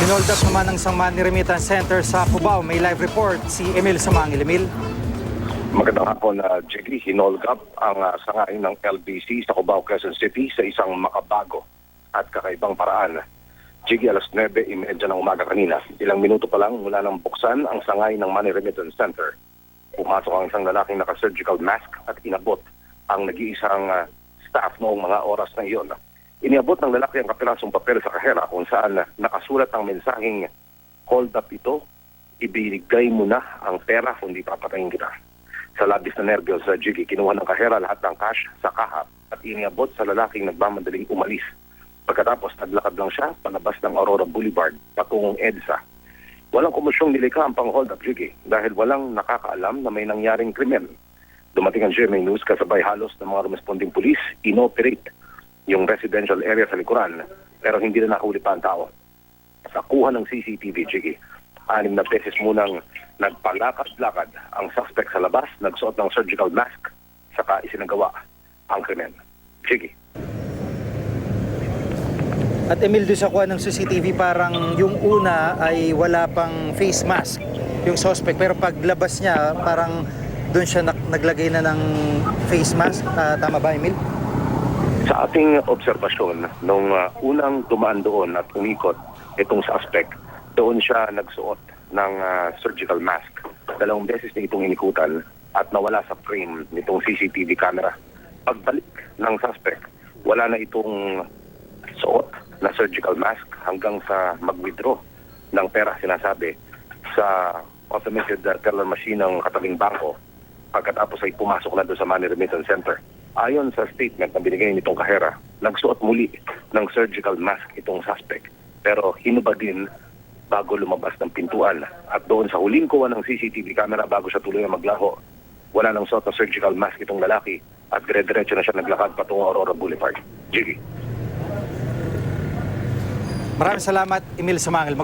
Hinold up naman ng isang money remittance center sa Cubao. May live report si Emil Samangil. Emil. Magandang hapon, Jiggy. Hinold up ang sangain ng LBC sa Cubao, Quezon City sa isang makabago at kakaibang paraan. Jiggy, alas 9:30 ng umaga kanina. Ilang minuto pa lang mula nang buksan ang sangay ng money remittance center. Pumasok ang isang lalaking naka-surgical mask at inabot ang nag-iisang staff noong mga oras na iyon. Iniabot ng lalaki ang kapirasong papel sa kahera kung saan nakasulat ang mensaheng, "Hold up ito, ibigay mo na ang pera kundi papatayin kita." Sa labis na nervyos, Jiggy, kinuha ng kahera lahat ng cash sa kaha at iniabot sa lalaking nagmamadaling umalis. Pagkatapos naglakad lang siya palabas ng Aurora Boulevard patungong EDSA. Walang komisyong nilikha ang pang-hold up, Jiggy, dahil walang nakakaalam na may nangyaring krimen. Dumating ang GMA News kasabay halos ng mga responding pulis, inoperate yung residential area sa likuran, pero hindi na nakahuli pa ang tao. Sa kuha ng CCTV, Jiggy, 6 na beses munang nagpalakad-lakad ang suspect sa labas, nagsuot ng surgical mask, saka isinagawa ang krimen. Jiggy. At Emil, doon sa kuha ng CCTV, parang yung una ay wala pang face mask, yung suspect. Pero paglabas niya, parang doon siya naglagay na ng face mask. Tama ba, Emil? Sa ating obserbasyon, nung unang dumaan doon at umikot itong suspect, doon siya nagsuot ng surgical mask. 2 beses na itong inikutan at nawala sa frame nitong CCTV camera. Pagbalik ng suspect, wala na itong suot na surgical mask hanggang sa mag-withdraw ng pera, sinasabi, sa automated teller machine ng katabing bangko. Pagkatapos ay pumasok na doon sa money remittance center. Ayon sa statement na binigay nitong kahera, nagsuot muli ng surgical mask itong suspect. Pero hinubad din bago lumabas ng pintuan. At doon sa huling kuha ng CCTV camera bago siya tuloy na maglaho, wala nang suot na surgical mask itong lalaki at dire-diretso na siya naglakad patungong Aurora Boulevard. Jiggy. Maraming salamat, Emil Samangil.